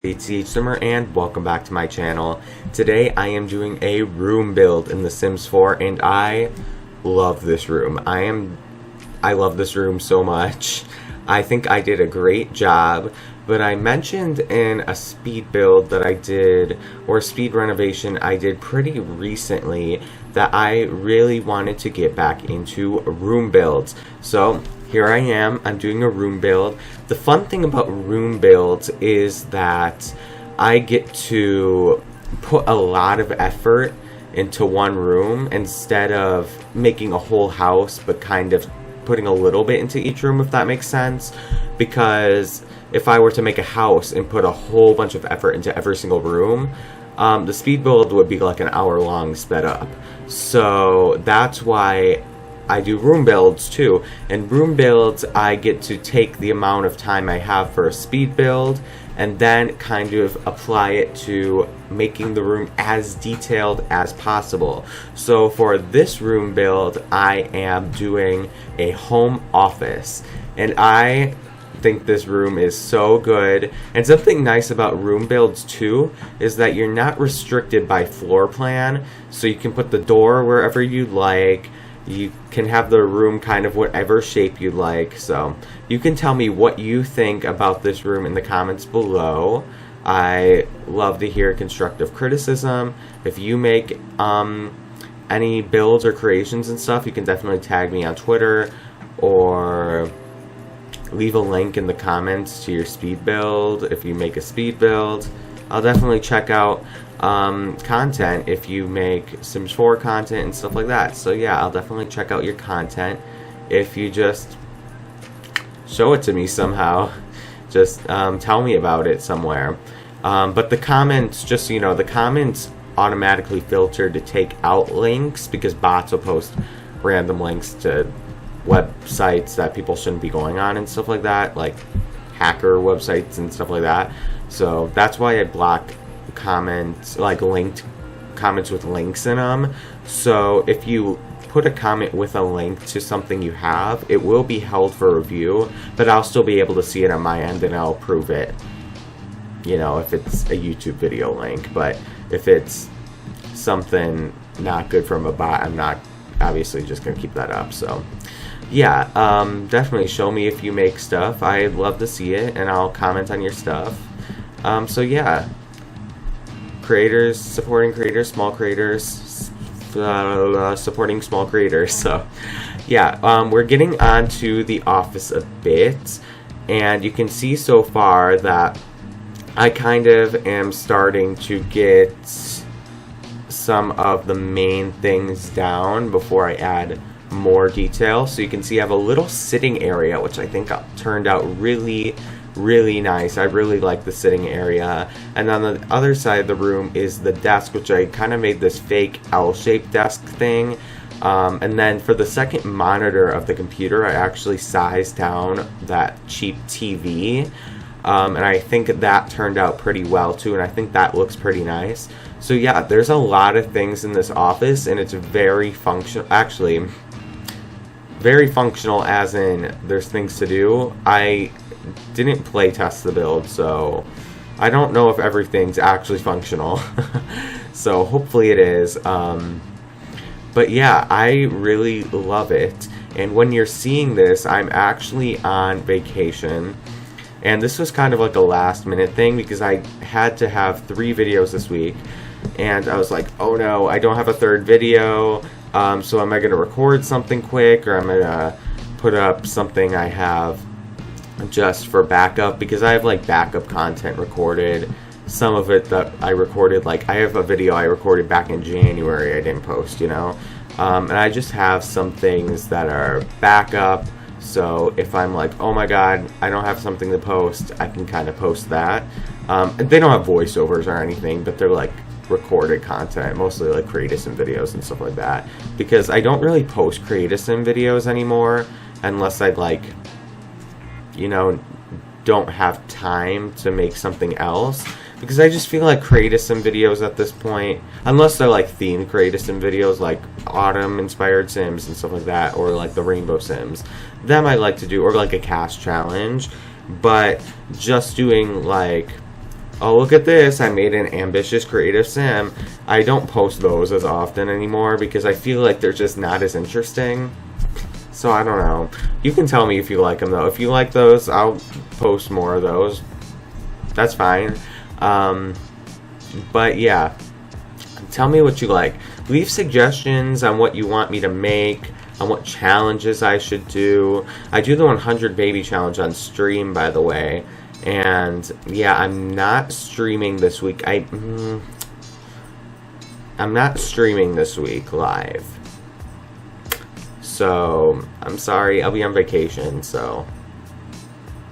It's DHSimmer and welcome back to my channel. Today I am doing a room build in The Sims 4 and I love this room. I love this room so much. I think I did a great job, but I mentioned in a speed build that I did, or a speed renovation I did pretty recently, that I really wanted to get back into room builds. So here I am, I'm doing a room build. The fun thing about room builds is that I get to put a lot of effort into one room instead of making a whole house, but kind of putting a little bit into each room, if that makes sense. Because if I were to make a house and put a whole bunch of effort into every single room, the speed build would be like an hour long sped up. So that's why I do room builds too. In room builds, I get to take the amount of time I have for a speed build and then kind of apply it to making the room as detailed as possible. So for this room build, I am doing a home office, and I think this room is so good. And something nice about room builds too is that you're not restricted by floor plan, so you can put the door wherever you like. You can have the room kind of whatever shape you like. So you can tell me what you think about this room in the comments below. I love to hear constructive criticism. If you make any builds or creations and stuff, you can definitely tag me on Twitter or leave a link in the comments to your speed build. If you make a speed build, I'll definitely check out content if you make Sims 4 content and stuff like that. So yeah, I'll definitely check out your content if you just show it to me somehow. Just tell me about it somewhere. But the comments, just so you know, the comments automatically filter to take out links because bots will post random links to websites that people shouldn't be going on and stuff like that, like hacker websites and stuff like that. So that's why I block comments, like linked comments with links in them. So if you put a comment with a link to something you have, it will be held for review, but I'll still be able to see it on my end and I'll approve it, you know, if it's a YouTube video link. But if it's something not good from a bot, I'm not obviously just gonna keep that up. So yeah, definitely show me if you make stuff. I'd love to see it and I'll comment on your stuff. So yeah, creators supporting creators, small creators supporting small creators. So yeah, we're getting on to the office a bit, and you can see so far that I kind of am starting to get some of the main things down before I add more detail. So you can see I have a little sitting area, which I think turned out really nice. I really like the sitting area. And on the other side of the room is the desk, which I kind of made this fake L-shaped desk thing. And then for the second monitor of the computer, I actually sized down that cheap TV. And I think that turned out pretty well too, and I think that looks pretty nice. So yeah, there's a lot of things in this office, and it's very functional. Actually, very functional as in there's things to do. I didn't play test the build, so I don't know if everything's actually functional. So hopefully it is. But yeah, I really love it. And when you're seeing this, I'm actually on vacation. And this was kind of like a last minute thing because I had to have 3 videos this week. And I was like, oh no, I don't have a 3rd video. So am I going to record something quick, or am I going to put up something I have just for backup? Because I have like backup content recorded. Some of it that I recorded, like I have a video I recorded back in January I didn't post, you know. And I just have some things that are backup. So if I'm like, oh my god, I don't have something to post, I can kind of post that. They don't have voiceovers or anything, but they're like recorded content, mostly like CreativeSim videos and stuff like that. Because I don't really post CreativeSim videos anymore unless I'd like, you know, don't have time to make something else. Because I just feel like CreativeSim videos at this point, unless they're like themed CreativeSim videos, like autumn-inspired Sims and stuff like that, or like the Rainbow Sims, them I like to do, or like a cast challenge. But just doing like oh, look at this, I made an ambitious creative sim. I don't post those as often anymore because I feel like they're just not as interesting. So I don't know. You can tell me if you like them though. If you like those, I'll post more of those. That's fine. But yeah, tell me what you like. Leave suggestions on what you want me to make, on what challenges I should do. I do the 100 baby challenge on stream, by the way. And yeah, I'm not streaming this week. I'm not streaming this week live. So, I'm sorry, I'll be on vacation, so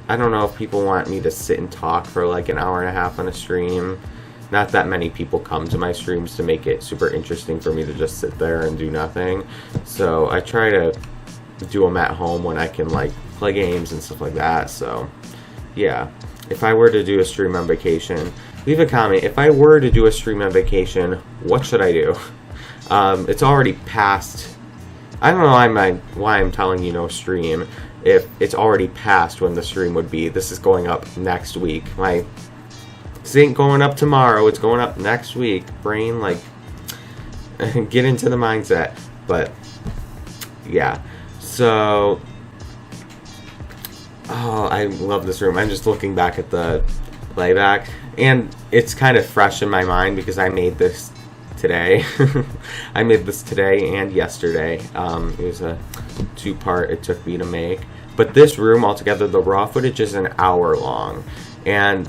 I don't know if people want me to sit and talk for like an hour and a half on a stream. Not that many people come to my streams to make it super interesting for me to just sit there and do nothing. So, I try to do them at home when I can like play games and stuff like that. So, yeah. If I were to do a stream on vacation, leave a comment. If I were to do a stream on vacation, what should I do? It's already past. I don't know why I'm telling you no stream if it's already past when the stream would be. This is going up next week. This ain't going up tomorrow. It's going up next week. Brain, like, get into the mindset. But, yeah. So, oh, I love this room. I'm just looking back at the playback. And it's kind of fresh in my mind because I made this today. I made this today and yesterday. It was a two-part it took me to make. But this room altogether, the raw footage is an hour long. And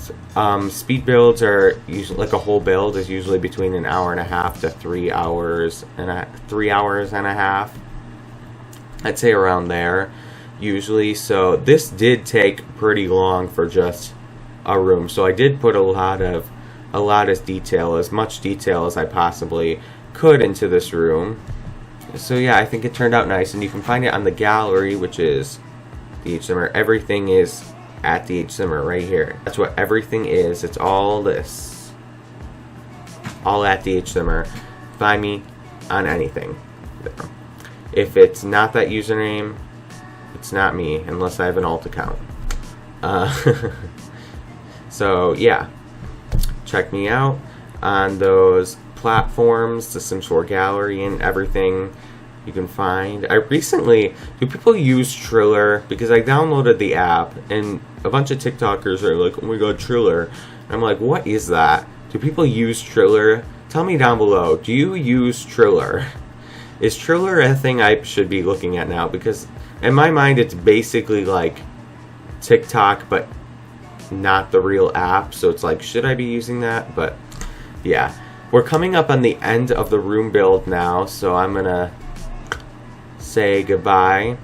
speed builds are usually, like a whole build is usually between an hour and a half to 3 hours and 3 hours and a half. I'd say around there usually. So this did take pretty long for just a room. So I did put a lot of detail, as much detail as I possibly could into this room. So yeah, I think it turned out nice, and you can find it on the gallery, which is DHSimmer. Everything is at DHSimmer right here. That's what everything is. It's all this. All at DHSimmer. Find me on anything. If it's not that username, it's not me, unless I have an alt account. So yeah. Check me out on those platforms, the Sims 4 gallery and everything you can find. Do people use Triller? Because I downloaded the app and a bunch of TikTokers are like, oh my god, Triller. And I'm like, what is that? Do people use Triller? Tell me down below. Do you use Triller? Is Triller a thing I should be looking at now? Because in my mind it's basically like TikTok, but not the real app, so it's like, should I be using that? But yeah, we're coming up on the end of the room build now, so I'm gonna say goodbye,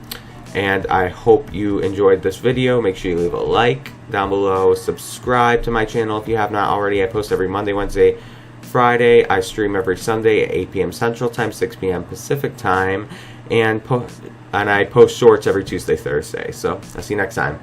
and I hope you enjoyed this video. Make sure you leave a like down below, subscribe to my channel if you have not already. I post every Monday, Wednesday, Friday. I stream every Sunday at 8 p.m. Central Time, 6 p.m. Pacific Time, and I post shorts every Tuesday, Thursday. So I'll see you next time.